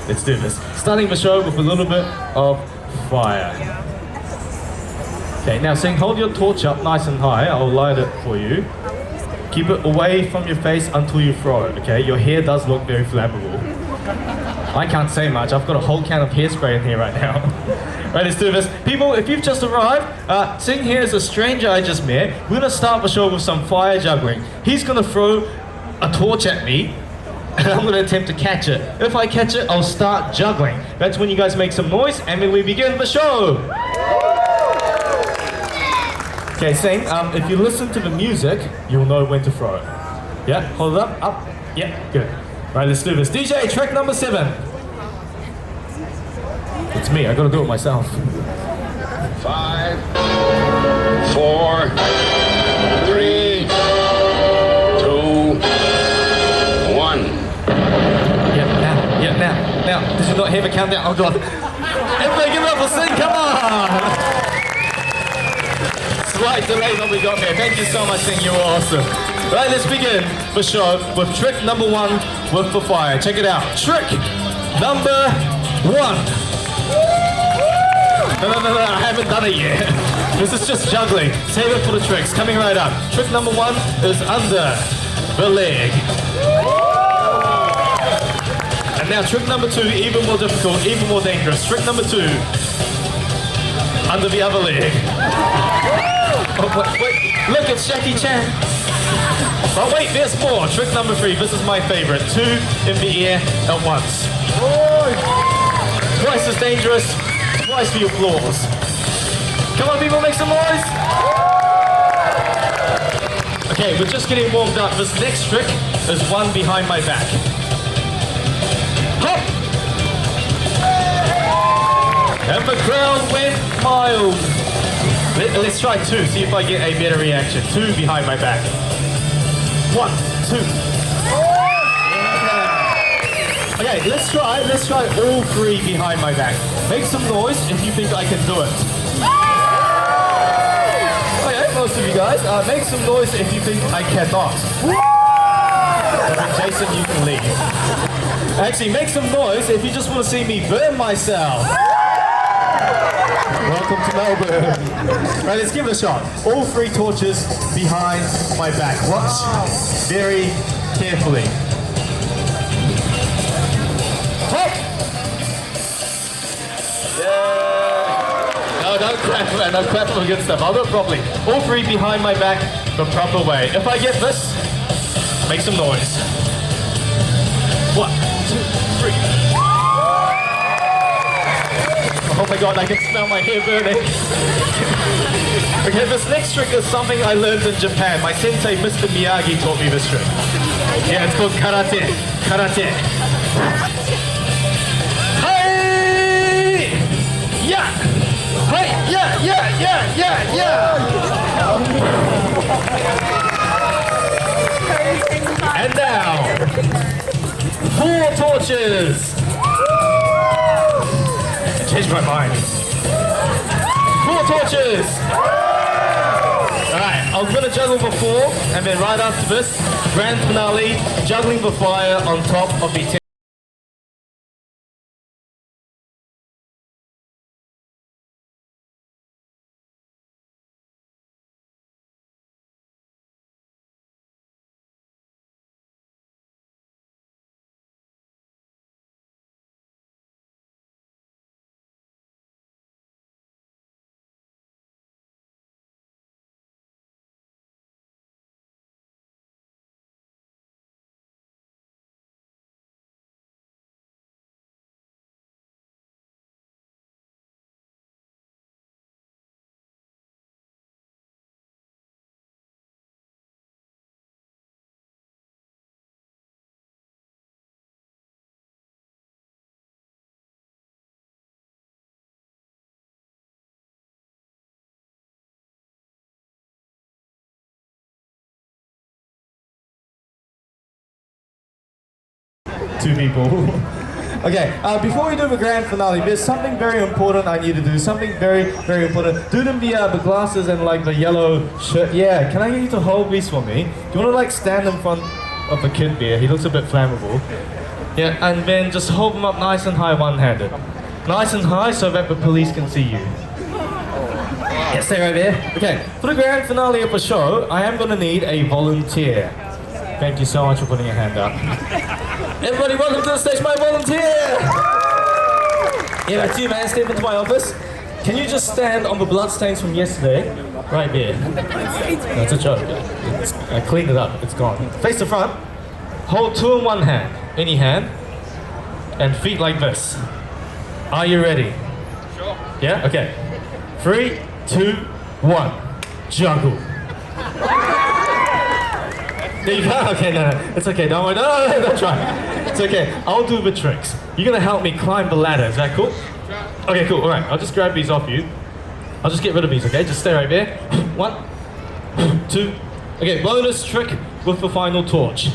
let's do this. Starting the show with a little bit of fire. Okay, now Sing, hold your torch up nice and high. I'll light it for you. Keep it away from your face until you throw it, okay? Your hair does look very flammable. I can't say much. I've got a whole can of hairspray in here right now. Right, let's do this. People, if you've just arrived, Sing here is a stranger I just met. We're gonna start the show with some fire juggling. He's gonna throw a torch at me, and I'm gonna attempt to catch it. If I catch it, I'll start juggling. That's when you guys make some noise, and then we begin the show. Okay, Sing, if you listen to the music, you'll know when to throw it. Yeah, hold it up, yeah, good. Right, let's do this. DJ, track number 7. It's me, I gotta do it myself. 5, 4, 3, 2, 1. Now. Did you not hear the countdown? Oh God. Everybody give it up for Sing, come on! Slight delay when we got there. Thank you so much, Sing, you were awesome. Right, let's begin the show with trick number 1 with the fire. Check it out. Trick number 1. No, I haven't done it yet. This is just juggling. Save it for the tricks. Coming right up. Trick number 1 is under the leg. And now trick number 2, even more difficult, even more dangerous. Trick number 2, under the other leg. Oh, wait, look, it's Jackie Chan. Oh wait, there's more. Trick number 3, this is my favorite. 2 in the air at once. Twice as dangerous, twice for your applause. Come on people, make some noise. Okay, we're just getting warmed up. This next trick is 1 behind my back. Hop! And the crowd went wild. Let's try 2, see if I get a better reaction. 2 behind my back. 1, 2. Yeah. Okay, let's try all 3 behind my back. Make some noise if you think I can do it. Okay, most of you guys, make some noise if you think I cannot. Jason, you can leave. Actually, make some noise if you just want to see me burn myself. Welcome to Melbourne. Right, let's give it a shot. All 3 torches behind my back. Watch very carefully. Hop! Yeah! No, don't clap, man. Don't clap for good stuff. I'll do it properly. All 3 behind my back the proper way. If I get this, make some noise. 1, 2, 3. Oh my God, I can smell my hair burning. Okay, this next trick is something I learned in Japan. My sensei, Mr. Miyagi, taught me this trick. Yeah, it's called karate. Karate. Hey! Yeah! Hey! Yeah! And now, 4 torches. Changed my mind. 4 torches! Alright, I'm gonna juggle for 4, and then right after this, grand finale, juggling the fire on top of the 10. Two people. Okay, before we do the grand finale, there's something very important I need to do. Something very, very important. Do them the glasses and like the yellow shirt. Yeah, can I get you to hold these for me? Do you want to like stand in front of the kid there? He looks a bit flammable. Yeah, and then just hold them up nice and high one-handed. Nice and high so that the police can see you. Yeah, stay right there. Okay, for the grand finale of the show, I am going to need a volunteer. Thank you so much for putting your hand up. Everybody, welcome to the stage, my volunteer! Yeah, that's you, man. Step into my office. Can you just stand on the bloodstains from yesterday? Right there. That's a joke. I cleaned it up. It's gone. Face the front. Hold two in one hand. Any hand. And feet like this. Are you ready? Sure. Yeah? Okay. 3, 2, 1. Juggle. There you go. Okay, no. It's okay. Don't worry. No, don't try. It's okay. I'll do the tricks. You're going to help me climb the ladder. Is that cool? Okay, cool. All right. I'll just grab these off you. I'll just get rid of these, okay? Just stay right there. 1, 2. Okay, bonus trick with the final torch.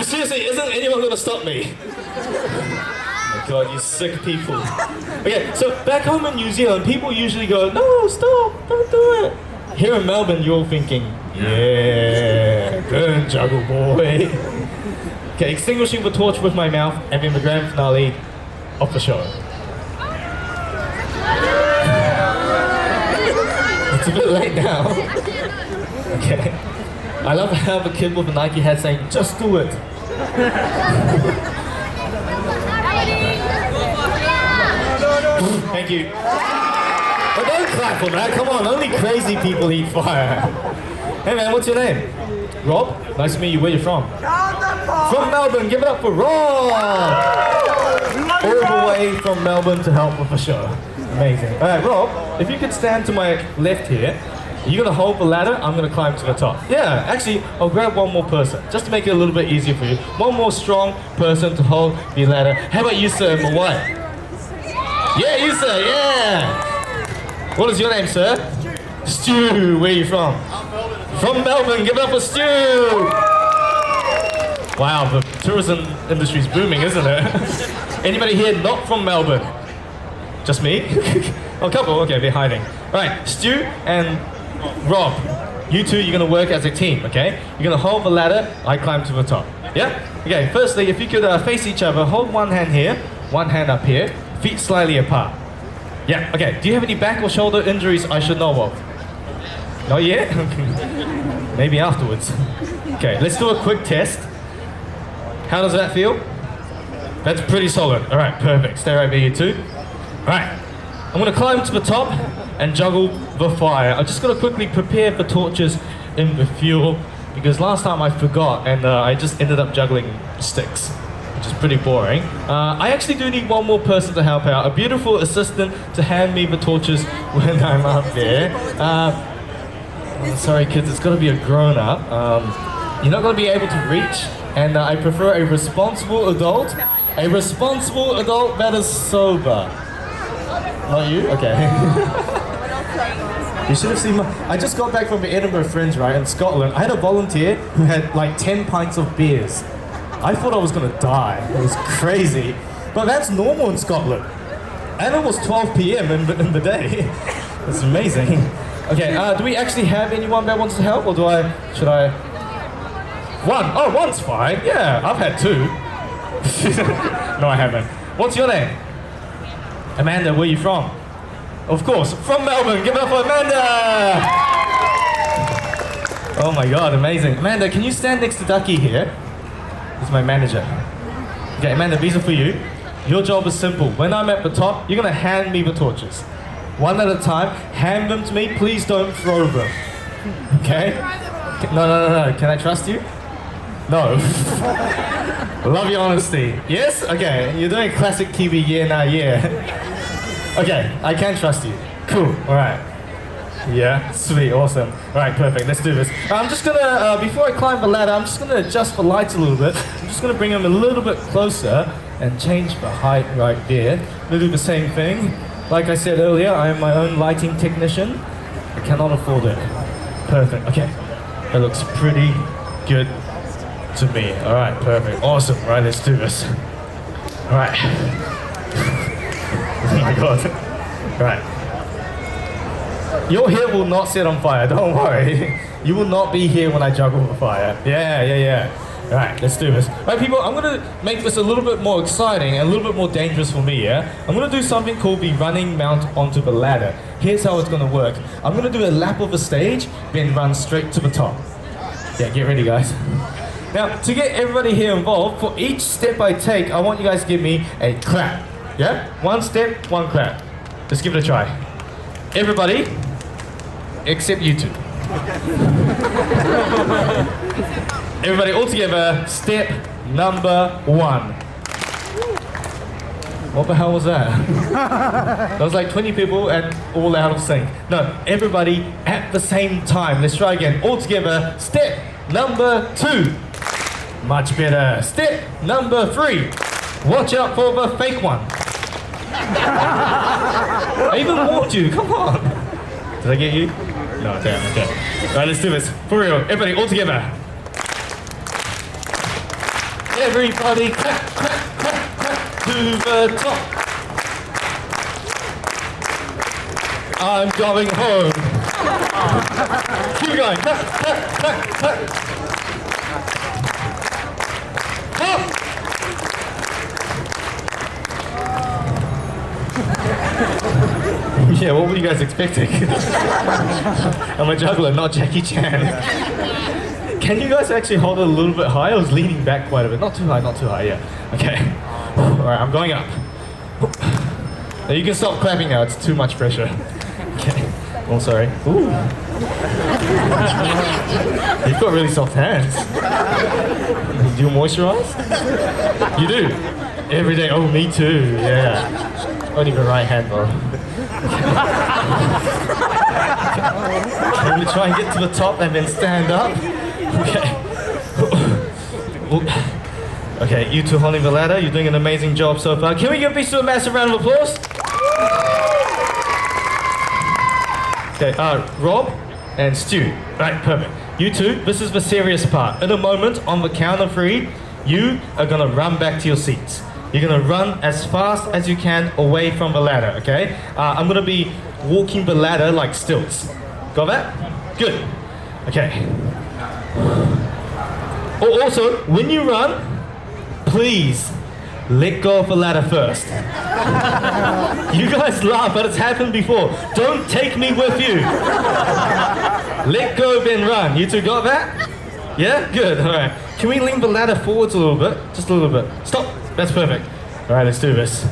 Seriously, isn't anyone gonna stop me? Oh my god, you sick people. Okay, so back home in New Zealand, people usually go, no, stop, don't do it. Here in Melbourne, you're all thinking, yeah, good juggle, boy. Okay, extinguishing the torch with my mouth, and then the grand finale of the show. It's a bit late now. Okay. I love how the kid with the Nike hat saying, just do it. Thank you. But don't clap for that, come on, only crazy people eat fire. Hey man, what's your name? Rob? Nice to meet you, where you from? From Melbourne, give it up for Rob! All the way from Melbourne to help with the show. Amazing. Alright, Rob, if you could stand to my left here, you're gonna hold the ladder, I'm gonna climb to the top. Yeah, actually, I'll grab one more person, just to make it a little bit easier for you. One more strong person to hold the ladder. How about you, sir, my wife? Yeah, you, sir, yeah! What is your name, sir? Stu, where are you from? From Melbourne, give it up for Stu! Wow, the tourism industry's booming, isn't it? Anybody here not from Melbourne? Just me? Oh, a couple, okay, they're hiding. Alright, Stu and Rob, you two, you're gonna work as a team, okay? You're gonna hold the ladder, I climb to the top. Yeah? Okay, firstly, if you could face each other, hold one hand here, one hand up here, feet slightly apart. Yeah, okay. Do you have any back or shoulder injuries I should know of? Not yet? Maybe afterwards. Okay, let's do a quick test. How does that feel? That's pretty solid. All right, perfect. Stay right there, you two. All right, I'm gonna climb to the top and juggle the fire. I'm just gonna quickly prepare the torches in the fuel because last time I forgot and I just ended up juggling sticks, which is pretty boring. I actually do need one more person to help out, a beautiful assistant to hand me the torches when I'm up there. Sorry kids, it's gotta be a grown-up. You're not gonna be able to reach, and I prefer a responsible adult. A responsible adult that is sober. Not you? Okay. You should have seen I just got back from the Edinburgh Fringe, right, in Scotland. I had a volunteer who had like 10 pints of beers. I thought I was gonna die. It was crazy. But that's normal in Scotland. And it was 12 p.m. in the day. It's amazing. Okay, do we actually have anyone that wants to help, or should I? One? Oh, one's fine. Yeah, I've had two. No, I haven't. What's your name? Amanda, where are you from? Of course, from Melbourne. Give it up for Amanda! Oh my god, amazing. Amanda, can you stand next to Ducky here? He's my manager. Okay, Amanda, these are for you. Your job is simple. When I'm at the top, you're gonna hand me the torches. One at a time, hand them to me. Please don't throw them. Okay? No. Can I trust you? No. Love your honesty. Yes? Okay, you're doing classic Kiwi yeah, nah, yeah. Okay, I can trust you. Cool, alright. Yeah, sweet, awesome. Alright, perfect, let's do this. I'm just gonna, before I climb the ladder, I'm just gonna adjust the lights a little bit. I'm just gonna bring them a little bit closer and change the height right there. We'll do the same thing. Like I said earlier, I am my own lighting technician. I cannot afford it. Perfect, okay. That looks pretty good to me. Alright, perfect, awesome. Right, let's do this. Alright. Oh my god. Alright. Your hair will not set on fire, don't worry. You will not be here when I juggle the fire. Yeah. Alright, let's do this. Alright people, I'm gonna make this a little bit more exciting and a little bit more dangerous for me, yeah? I'm gonna do something called the running mount onto the ladder. Here's how it's gonna work. I'm gonna do a lap of the stage, then run straight to the top. Yeah, get ready guys. Now, to get everybody here involved, for each step I take, I want you guys to give me a clap. Yeah? One step, one clap. Let's give it a try. Everybody, except you two. Everybody all together, step number 1. What the hell was that? That was like 20 people and all out of sync. No, everybody at the same time. Let's try again. All together, step number 2. Much better. Step number 3. Watch out for the fake one. I even warned you, come on. Did I get you? No, damn, okay. Alright, let's do this. For real, everybody all together. Everybody clap, clap, clap, clap to the top. I'm going home. Keep going. Clap, clap, clap, clap. Up. Yeah, what were you guys expecting? I'm a juggler, not Jackie Chan. Can you guys actually hold it a little bit high? I was leaning back quite a bit. Not too high, yeah. Okay. Alright, I'm going up. Now you can stop clapping now, it's too much pressure. Okay. Oh, sorry. Ooh. You've got really soft hands. Do you moisturize? You do? Every day? Oh, me too, yeah. Only the right hand though. Can we try and get to the top and then stand up? Okay. Okay, you two holding the ladder, you're doing an amazing job so far. Can we give these two a massive round of applause? Okay, Rob and Stu. Right, perfect. You two, this is the serious part. In a moment, on the count of 3, you are gonna run back to your seats. You're gonna run as fast as you can away from the ladder, okay? I'm gonna be walking the ladder like stilts. Got that? Good. Okay. Oh, also, when you run, please let go of the ladder first. You guys laugh, but it's happened before. Don't take me with you. Let go, then run. You two got that? Yeah? Good, all right. Can we lean the ladder forwards a little bit? Just a little bit. Stop. That's perfect. All right, let's do this.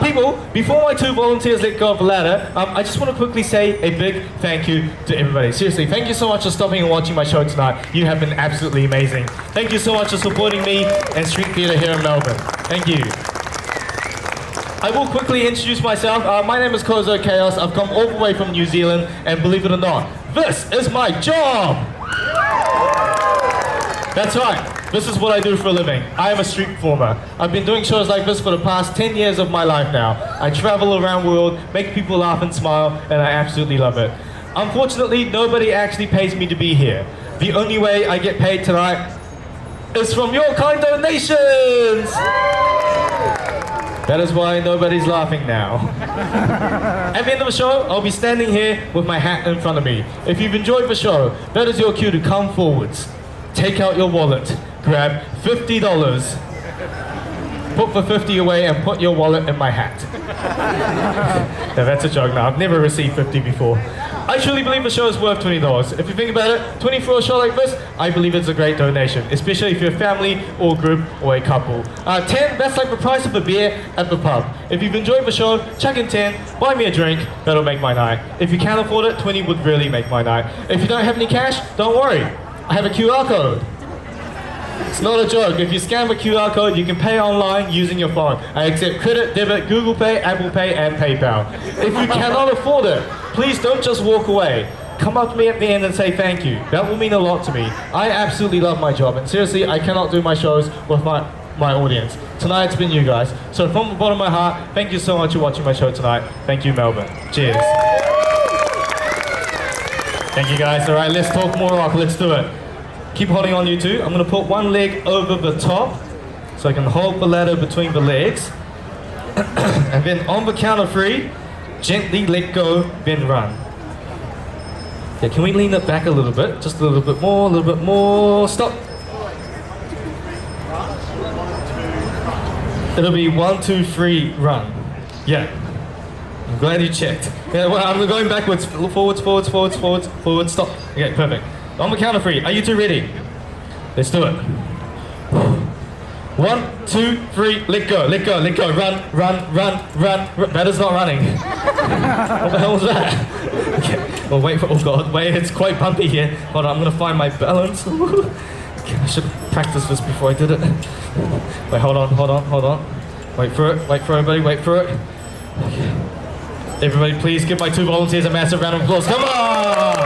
People, before my 2 volunteers let go of the ladder, I just want to quickly say a big thank you to everybody. Seriously, thank you so much for stopping and watching my show tonight. You have been absolutely amazing. Thank you so much for supporting me and street theatre here in Melbourne. Thank you. I will quickly introduce myself. My name is Kozo Chaos. I've come all the way from New Zealand, and believe it or not, this is my job! That's right. This is what I do for a living. I am a street performer. I've been doing shows like this for the past 10 years of my life now. I travel around the world, make people laugh and smile, and I absolutely love it. Unfortunately, nobody actually pays me to be here. The only way I get paid tonight is from your kind donations! That is why nobody's laughing now. At the end of the show, I'll be standing here with my hat in front of me. If you've enjoyed the show, that is your cue to come forwards. Take out your wallet, grab $50, put the 50 away and put your wallet in my hat. Yeah, that's a joke now. I've never received 50 before. I truly believe the show is worth $20. If you think about it, 20 for a show like this, I believe it's a great donation, especially if you're a family or a group or a couple. 10, that's like the price of a beer at the pub. If you've enjoyed the show, chuck in 10, buy me a drink, that'll make my night. If you can't afford it, 20 would really make my night. If you don't have any cash, don't worry. I have a QR code. It's not a joke. If you scan the QR code, you can pay online using your phone. I accept credit, debit, Google Pay, Apple Pay, and PayPal. If you cannot afford it, please don't just walk away. Come up to me at the end and say thank you. That will mean a lot to me. I absolutely love my job, and seriously, I cannot do my shows with my audience. Tonight it's been you guys. So from the bottom of my heart, thank you so much for watching my show tonight. Thank you, Melbourne. Cheers. Thank you guys. All right, let's talk more rock. Let's do it. Keep holding on, you two. I'm going to put one leg over the top so I can hold the ladder between the legs. And then on the count of 3, gently let go, then run. Yeah, can we lean it back a little bit? Just a little bit more. Stop. It'll be 1, 2, 3, run. Yeah. I'm glad you checked. Yeah, well, I'm going backwards. Forwards. Stop. Okay, perfect. On the count of 3. Are you two ready? Let's do it. 1, 2, 3. Let go. Run. That is not running. What the hell was that? Okay. Well, wait for. Oh God. Wait. It's quite bumpy here. Hold on. I'm gonna find my balance. Okay, I should have practiced this before I did it. Wait. Hold on. Wait for it, everybody. Wait for it. Okay. Everybody, please give my 2 volunteers a massive round of applause. Come on!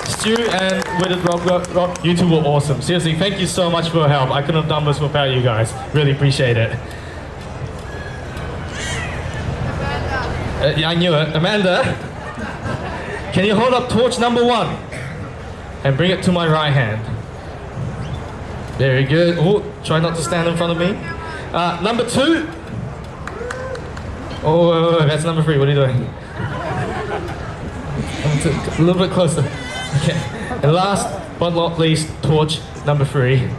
Stu and Withered Rob, you two were awesome. Seriously, thank you so much for your help. I couldn't have done this without you guys. Really appreciate it. Yeah, I knew it. Amanda, can you hold up torch number 1 and bring it to my right hand? Very good. Oh, try not to stand in front of me. Number 2. Oh, that's number 3. What are you doing? A little bit closer. Okay. And last but not least, torch number 3.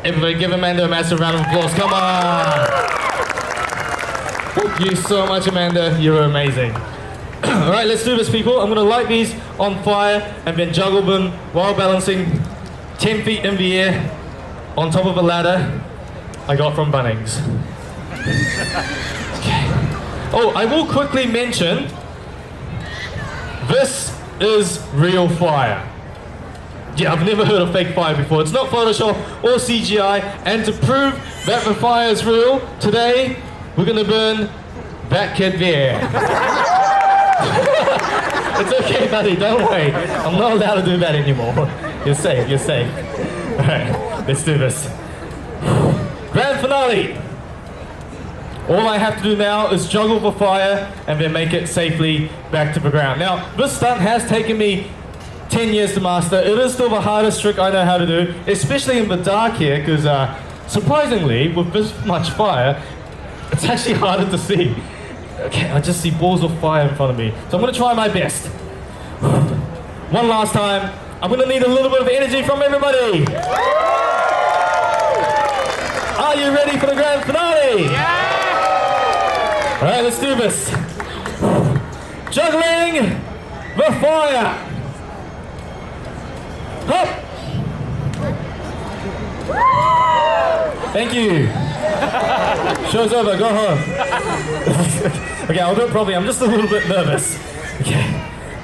Everybody give Amanda a massive round of applause. Come on! Thank you so much, Amanda. You're amazing. Alright, let's do this, people. I'm going to light these on fire and then juggle them while balancing 10 feet in the air on top of a ladder I got from Bunnings. Okay. Oh, I will quickly mention, this is real fire. Yeah, I've never heard of fake fire before. It's not Photoshop or CGI, and to prove that the fire is real, today we're gonna burn that kid there. It's okay, buddy, don't worry. I'm not allowed to do that anymore. You're safe. Alright, let's do this. Grand finale! All I have to do now is juggle the fire and then make it safely back to the ground. Now, this stunt has taken me 10 years to master. It is still the hardest trick I know how to do, especially in the dark here, because surprisingly, with this much fire, it's actually harder to see. Okay, I just see balls of fire in front of me. So I'm gonna try my best. One last time, I'm gonna need a little bit of energy from everybody. Are you ready for the grand finale? Yeah! All right, let's do this. Juggling the fire. Hop. Thank you. Show's over, go home. Okay, I'll do it properly. I'm just a little bit nervous. Okay,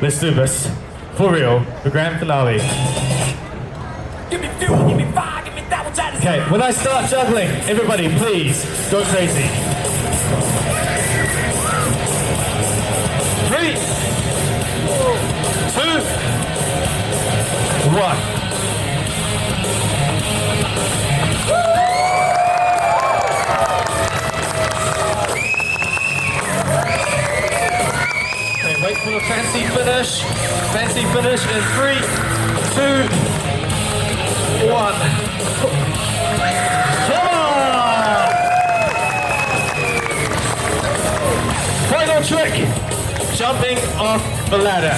let's do this. For real, the grand finale. Give me fuel, give me fire, give me that one. Okay, when I start juggling, everybody please go crazy. 3, 2, 1. Okay, wait for the fancy finish. Fancy finish in 3, 2, 1. Come on! Final trick. Jumping off the ladder.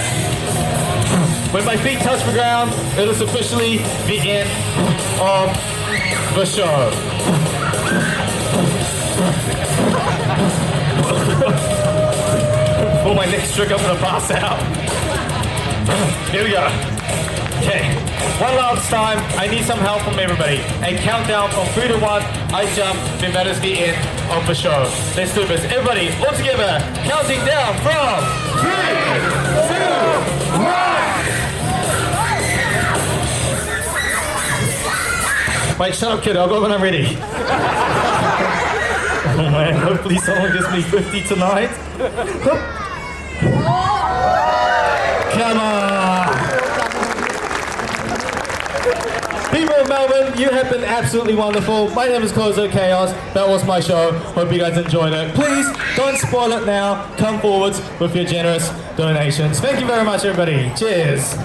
When my feet touch the ground, it is officially the end of the show. For my next trick, I'm gonna pass out. Here we go. Okay, one last time, I need some help from everybody. A countdown from 3 to 1, I jump, then that is the end of the show. Let's do this. Everybody, all together, counting down from 3, 2, 1. Wait, shut up, kid. I'll go when I'm ready. Oh man, hopefully someone gives me 50 tonight. Come on. People of Melbourne, you have been absolutely wonderful. My name is Kozo Chaos. That was my show. Hope you guys enjoyed it. Please don't spoil it now. Come forwards with your generous donations. Thank you very much, everybody. Cheers.